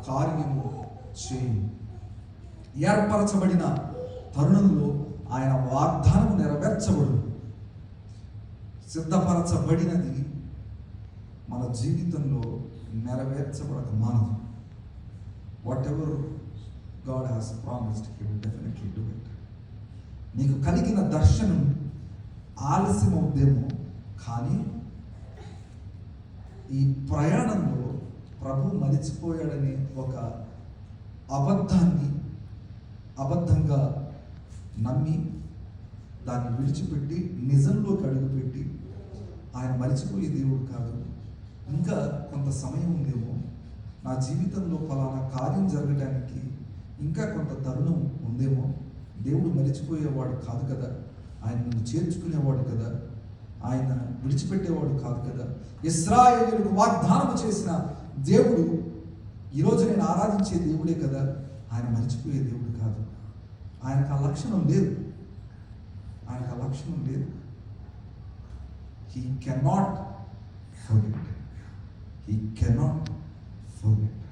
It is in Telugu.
కార్యము చేయు. ఏర్పరచబడిన తరుణంలో ఆయన వాగ్దానం నెరవేర్చబడు. సిద్ధపరచబడినది మన జీవితంలో నెరవేర్చబడక మానదు. What ever God has promised he will definitely do it. నీకు కలిగిన దర్శనం ఆలస్యం అవుద్దేమో, కానీ ఈ ప్రయాణంలో ప్రభు మరిచిపోయాడని ఒక అబద్ధంగా నమ్మి దాన్ని విడిచిపెట్టి నిజంలోకి అడుగుపెట్టి ఆయన మరిచిపోయే దేవుడు కాదు. ఇంకా కొంత సమయం ఉందేమో, నా జీవితంలో ఫలానా కార్యం జరగడానికి ఇంకా కొంత తరుణం ఉందేమో, దేవుడు మరిచిపోయేవాడు కాదు కదా, ఆయన నిన్ను చేర్చుకునేవాడు కదా, ఆయన విడిచిపెట్టేవాడు కాదు కదా. ఇశ్రాయేలుకు వాగ్దానం చేసిన దేవుడు ఈరోజు నేను ఆరాధించే దేవుడే కదా, ఆయన మరిచిపోయే దేవుడు కాదు. ఆయనకు ఆ లక్షణం లేదు. He cannot forget.